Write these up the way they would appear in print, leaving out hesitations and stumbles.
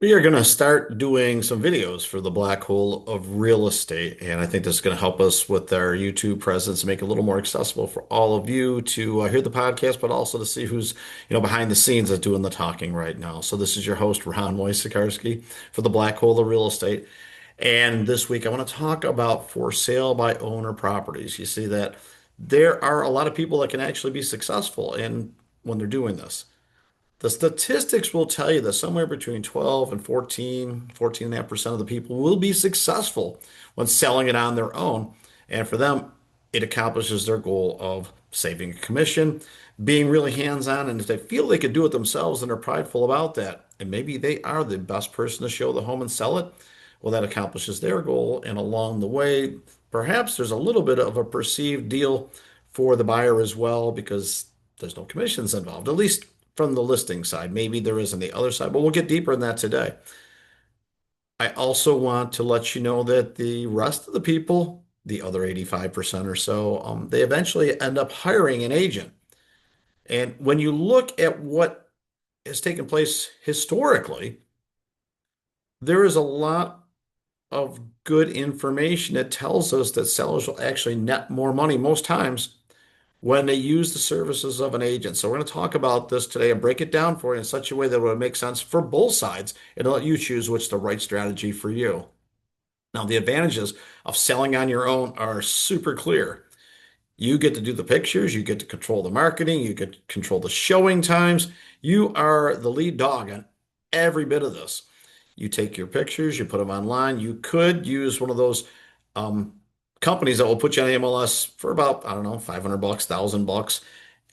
We are going to start doing some videos for the black hole of real estate, and I think this is going to help us with our YouTube presence, make it a little more accessible for all of you to hear the podcast, but also to see who's behind the scenes that's doing the talking right now. So this is your host Ron Wojciechowski for the black hole of real estate, and this week I want to talk about for sale by owner properties. You see that there are a lot of people that can actually be successful in when they're doing this. The statistics will tell you that somewhere between 12 and 14.5% of the people will be successful when selling it on their own. And for them, it accomplishes their goal of saving a commission, being really hands-on. And if they feel they could do it themselves and are prideful about that, and maybe they are the best person to show the home and sell it, well, that accomplishes their goal. And along the way, perhaps there's a little bit of a perceived deal for the buyer as well because there's no commissions involved, at least from the listing side. Maybe there is on the other side, but we'll get deeper in that today. I also want to let you know that the rest of the people, the other 85% or so, they eventually end up hiring an agent. And when you look at what has taken place historically, there is a lot of good information that tells us that sellers will actually net more money most times when they use the services of an agent. So we're going to talk about this today and break it down for you in such a way that it would make sense for both sides and let you choose which is the right strategy for you. Now, the advantages of selling on your own are super clear. You get to do the pictures, you get to control the marketing, you get to control the showing times. You are the lead dog on every bit of this. You take your pictures, you put them online. You could use one of those um, companies that will put you on the MLS for about, I don't know, 500 bucks, 1,000 bucks.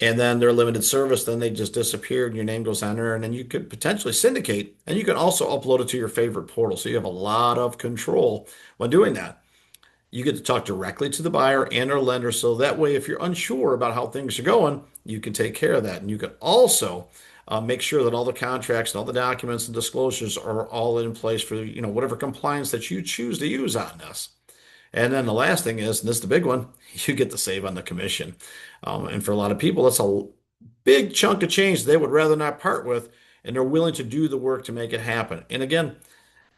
And then they're limited service, then they just disappear and your name goes on there. And then you could potentially syndicate and you can also upload it to your favorite portal. So you have a lot of control when doing that. You get to talk directly to the buyer and our lender. So that way, if you're unsure about how things are going, you can take care of that. And you can also make sure that all the contracts and all the documents and disclosures are all in place for, whatever compliance that you choose to use on this. And then the last thing is, and this is the big one, you get to save on the commission. And for a lot of people, that's a big chunk of change they would rather not part with, and they're willing to do the work to make it happen. And again,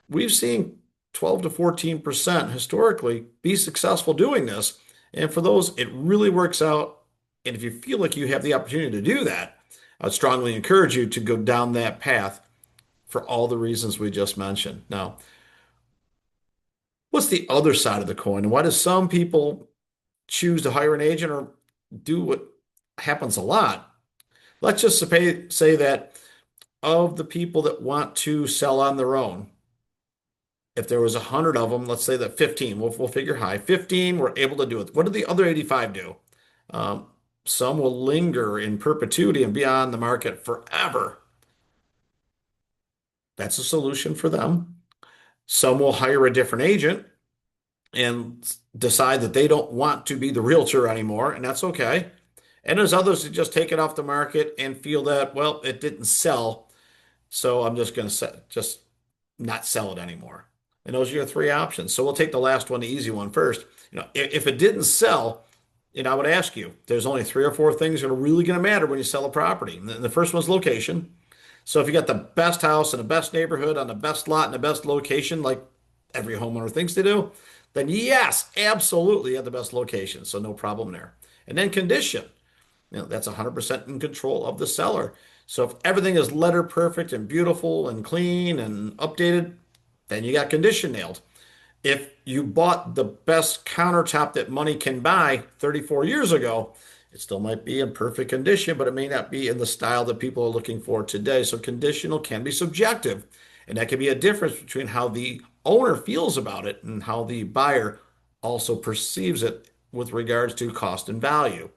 we've seen 12 to 14% historically be successful doing this. And for those, it really works out. And if you feel like you have the opportunity to do that, I'd strongly encourage you to go down that path for all the reasons we just mentioned. Now, what's the other side of the coin? And why do some people choose to hire an agent or do what happens a lot? Let's just say that of the people that want to sell on their own, if there was 100 of them, let's say that 15, we'll figure high, 15 were able to do it. What did the other 85 do? Um, some will linger in perpetuity and be on the market forever. That's a solution for them. Some will hire a different agent and decide that they don't want to be the realtor anymore, and that's okay. And there's others that just take it off the market and feel that, well, it didn't sell, so I'm just going to just not sell it anymore. And those are your three options. So we'll take the last one, the easy one first. If it didn't sell, I would ask you, there's only three or four things that are really going to matter when you sell a property. And the first one's location. So if you got the best house in the best neighborhood on the best lot in the best location, like every homeowner thinks they do, then yes, absolutely you have the best location. So no problem there. And then condition. That's 100% in control of the seller. So if everything is letter perfect and beautiful and clean and updated, then you got condition nailed. If you bought the best countertop that money can buy 34 years ago, it still might be in perfect condition, but it may not be in the style that people are looking for today. So conditional can be subjective, and that can be a difference between how the owner feels about it and how the buyer also perceives it with regards to cost and value.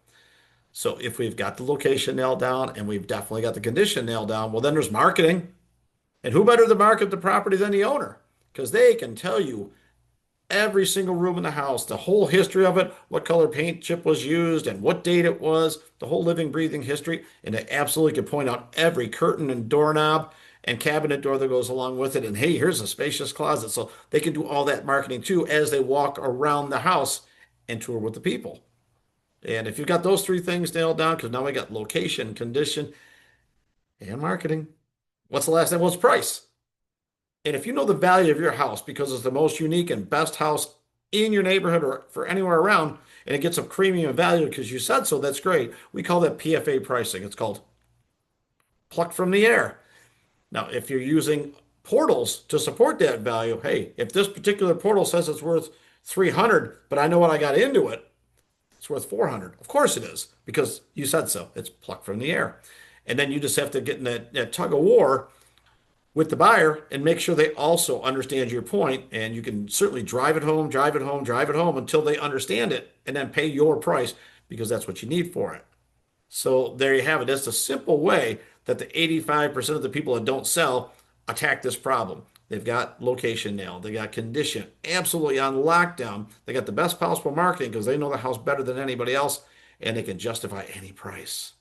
So if we've got the location nailed down and we've definitely got the condition nailed down, well, then there's marketing. And who better to market the property than the owner? Because they can tell you every single room in the house, the whole history of it, what color paint chip was used and what date it was, the whole living, breathing history. And they absolutely can point out every curtain and doorknob and cabinet door that goes along with it. And hey, here's a spacious closet. So they can do all that marketing too as they walk around the house and tour with the people. And if you've got those three things nailed down, because now we got location, condition, and marketing. What's the last thing? What's price? And if you know the value of your house because it's the most unique and best house in your neighborhood or for anywhere around, and it gets a premium value because you said so, that's great. We call that PFA pricing. It's called plucked from the air. Now, if you're using portals to support that value, hey, if this particular portal says it's worth 300, but I know what I got into it, it's worth 400. Of course it is, because you said so. It's plucked from the air. And then you just have to get in that tug of war with the buyer and make sure they also understand your point. And you can certainly drive it home, drive it home, drive it home until they understand it and then pay your price because that's what you need for it. So there you have it. That's a simple way that the 85% of the people that don't sell attack this problem. They've got location nailed. They got condition absolutely on lockdown. They got the best possible marketing because they know the house better than anybody else and they can justify any price.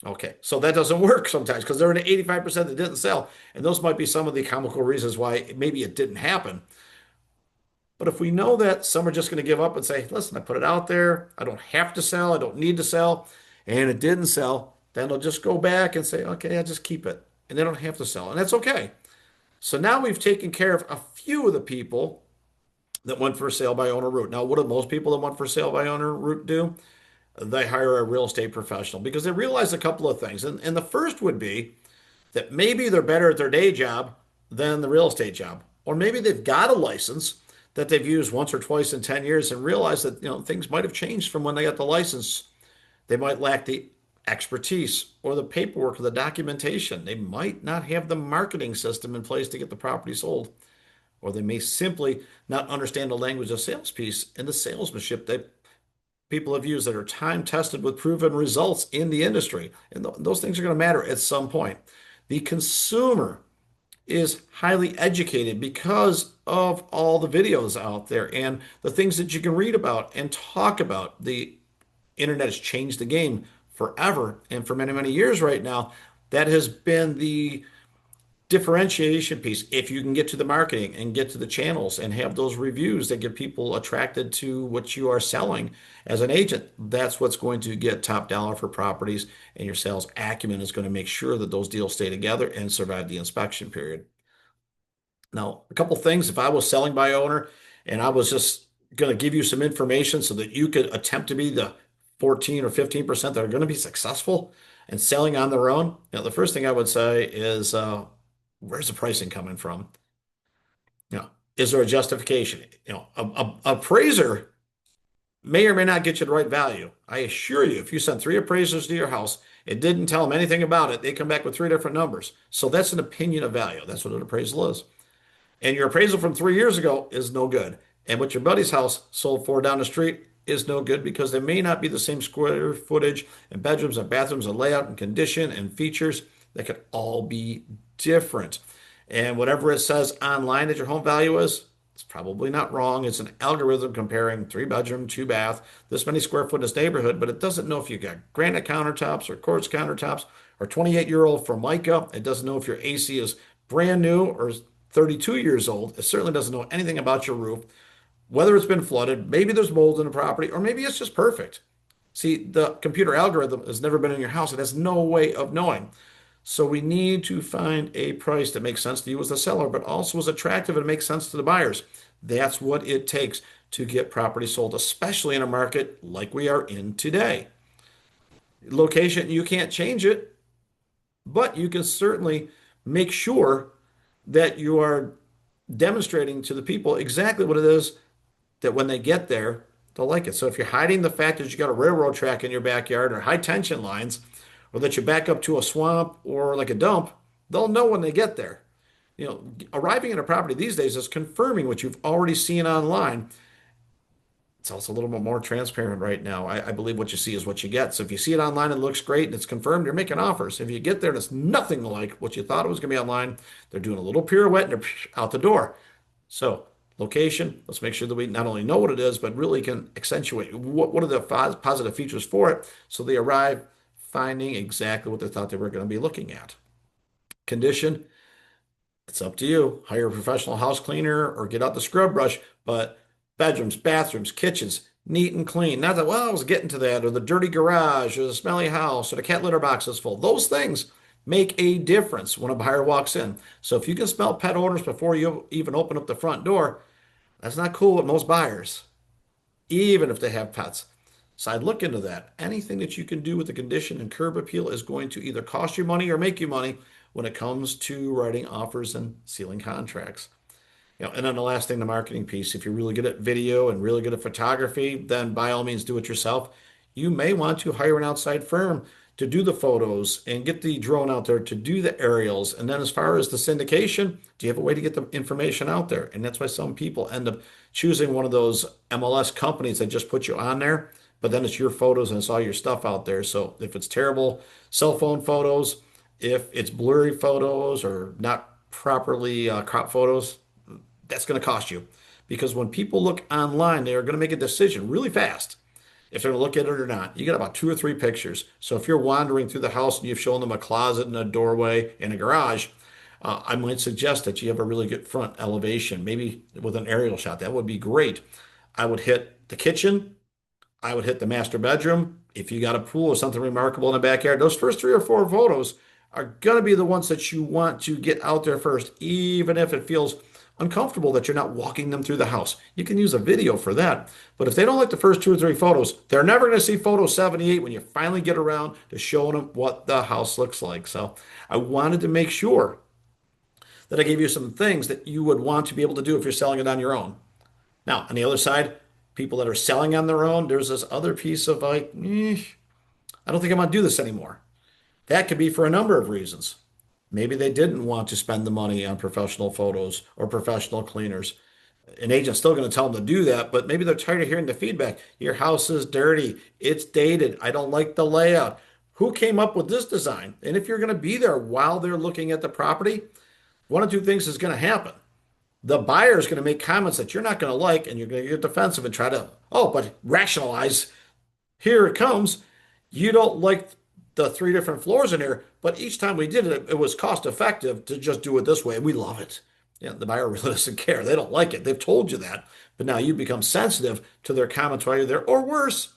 Okay, so that doesn't work sometimes because they're in the 85% that didn't sell. And those might be some of the comical reasons why maybe it didn't happen. But if we know that some are just going to give up and say, listen, I put it out there, I don't have to sell, I don't need to sell, and it didn't sell, then they'll just go back and say, okay, I'll just keep it. And they don't have to sell. And that's okay. So now we've taken care of a few of the people that went for sale by owner route. Now, what do most people that went for sale by owner route do? They hire a real estate professional because they realize a couple of things. And the first would be that maybe they're better at their day job than the real estate job. Or maybe they've got a license that they've used once or twice in 10 years and realize that, things might have changed from when they got the license. They might lack the expertise or the paperwork or the documentation. They might not have the marketing system in place to get the property sold. Or they may simply not understand the language of sales piece and the salesmanship that people have used that are time tested with proven results in the industry. And those things are going to matter at some point. The consumer is highly educated because of all the videos out there and the things that you can read about and talk about. The internet has changed the game forever and for many, many years right now. That has been the differentiation piece. If you can get to the marketing and get to the channels and have those reviews that get people attracted to what you are selling as an agent, that's what's going to get top dollar for properties. And your sales acumen is going to make sure that those deals stay together and survive the inspection period. Now, a couple things. If I was selling by owner and I was just going to give you some information so that you could attempt to be the 14 or 15% that are going to be successful and selling on their own, the first thing I would say is where's the pricing coming from? Is there a justification? A appraiser may or may not get you the right value. I assure you, if you sent three appraisers to your house, it didn't tell them anything about it, they come back with three different numbers. So that's an opinion of value. That's what an appraisal is. And your appraisal from 3 years ago is no good. And what your buddy's house sold for down the street is no good because they may not be the same square footage and bedrooms and bathrooms and layout and condition and features. That could all be different. And whatever it says online that your home value is, it's probably not wrong. It's an algorithm comparing 3 bedroom, 2 bath, this many square foot in this neighborhood, but it doesn't know if you got granite countertops or quartz countertops or 28-year-old Formica. It doesn't know if your AC is brand new or 32 years old. It certainly doesn't know anything about your roof, whether it's been flooded, maybe there's mold in the property, or maybe it's just perfect. See, the computer algorithm has never been in your house. It has no way of knowing. So we need to find a price that makes sense to you as the seller, but also is attractive and makes sense to the buyers. That's what it takes to get property sold, especially in a market like we are in today. Location, you can't change it, but you can certainly make sure that you are demonstrating to the people exactly what it is that when they get there, they'll like it. So if you're hiding the fact that you got a railroad track in your backyard or high tension lines, or that you back up to a swamp or like a dump, they'll know when they get there. Arriving at a property these days is confirming what you've already seen online. It's also a little bit more transparent right now. I believe what you see is what you get. So if you see it online and it looks great and it's confirmed, you're making offers. If you get there and it's nothing like what you thought it was going to be online, they're doing a little pirouette and they're out the door. So location, let's make sure that we not only know what it is, but really can accentuate what are the positive features for it so they arrive finding exactly what they thought they were going to be looking at. Condition, it's up to you. Hire a professional house cleaner or get out the scrub brush, but bedrooms, bathrooms, kitchens, neat and clean. Not that, well, I was getting to that, or the dirty garage, or the smelly house, or the cat litter box is full. Those things make a difference when a buyer walks in. So if you can smell pet odors before you even open up the front door, that's not cool with most buyers, even if they have pets. So I'd look into that. Anything that you can do with the condition and curb appeal is going to either cost you money or make you money when it comes to writing offers and sealing contracts. And then the last thing, the marketing piece. If you're really good at video and really good at photography, then by all means do it yourself. You may want to hire an outside firm to do the photos and get the drone out there to do the aerials. And then as far as the syndication, do you have a way to get the information out there? And that's why some people end up choosing one of those MLS companies that just put you on there, but then it's your photos and it's all your stuff out there. So if it's terrible cell phone photos, if it's blurry photos or not properly cropped photos, that's going to cost you. Because when people look online, they are going to make a decision really fast if they're going to look at it or not. You get about two or three pictures. So if you're wandering through the house and you've shown them a closet and a doorway and a garage, I might suggest that you have a really good front elevation, maybe with an aerial shot. That would be great. I would hit the kitchen. I would hit the master bedroom. If you got a pool or something remarkable in the backyard, those first three or four photos are going to be the ones that you want to get out there first, even if it feels uncomfortable that you're not walking them through the house. You can use a video for that. But if they don't like the first two or three photos, they're never going to see photo 78 when you finally get around to showing them what the house looks like. So I wanted to make sure that I gave you some things that you would want to be able to do if you're selling it on your own. Now, on the other side, people that are selling on their own, there's this other piece of like, I don't think I'm going to do this anymore. That could be for a number of reasons. Maybe they didn't want to spend the money on professional photos or professional cleaners. An agent's still going to tell them to do that, but maybe they're tired of hearing the feedback. Your house is dirty. It's dated. I don't like the layout. Who came up with this design? And if you're going to be there while they're looking at the property, one of two things is going to happen. The buyer is going to make comments that you're not going to like, and you're going to get defensive and try to, oh, but rationalize. Here it comes. You don't like the three different floors in here, but each time we did it, it was cost effective to just do it this way. And we love it. Yeah, the buyer really doesn't care. They don't like it. They've told you that. But now you become sensitive to their comments while you're there, or worse,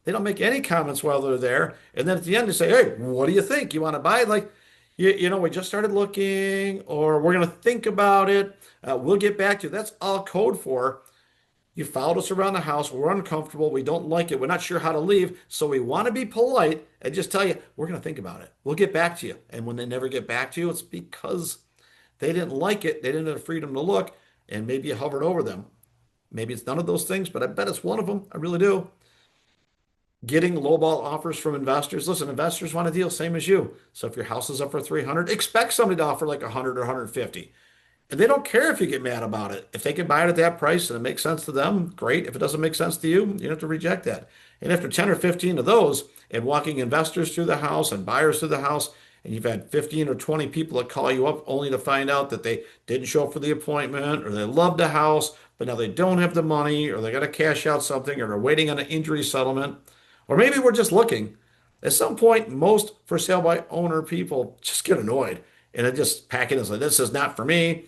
they don't make any comments while they're there. And then at the end, they say, hey, what do you think? You want to buy it? Like, we just started looking, or we're going to think about it. We'll get back to you. That's all code for you followed us around the house. We're uncomfortable. We don't like it. We're not sure how to leave. So we want to be polite and just tell you, we're going to think about it. We'll get back to you. And when they never get back to you, it's because they didn't like it. They didn't have the freedom to look. And maybe you hovered over them. Maybe it's none of those things, but I bet it's one of them. I really do. Getting lowball offers from investors. Listen, investors want a deal, same as you. So if your house is up for 300, expect somebody to offer like 100 or 150. And they don't care if you get mad about it. If they can buy it at that price and it makes sense to them, great. If it doesn't make sense to you, you have to reject that. And after 10 or 15 of those, and walking investors through the house and buyers through the house, and you've had 15 or 20 people that call you up only to find out that they didn't show up for the appointment, or they loved the house, but now they don't have the money, or they got to cash out something, or they're waiting on an injury settlement, or maybe we're just looking. At some point, most for sale by owner people just get annoyed and they just pack it and say, this is not for me.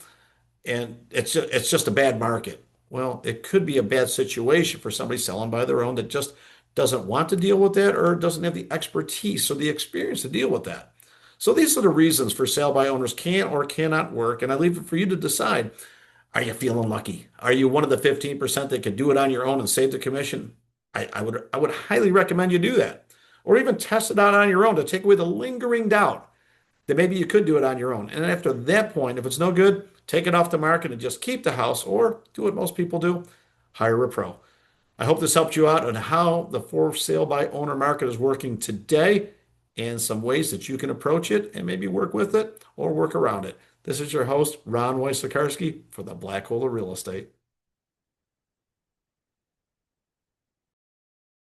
And it's just a bad market. Well, it could be a bad situation for somebody selling by their own that just doesn't want to deal with that or doesn't have the expertise or the experience to deal with that. So these are the reasons for sale by owners can or cannot work. And I leave it for you to decide. Are you feeling lucky? Are you one of the 15% that can do it on your own and save the commission? I would highly recommend you do that. Or even test it out on your own to take away the lingering doubt that maybe you could do it on your own. And after that point, if it's no good, take it off the market and just keep the house, or do what most people do, hire a pro. I hope this helped you out on how the for sale by owner market is working today and some ways that you can approach it and maybe work with it or work around it. This is your host, Ron Wojciechowski for the Black Hole of Real Estate.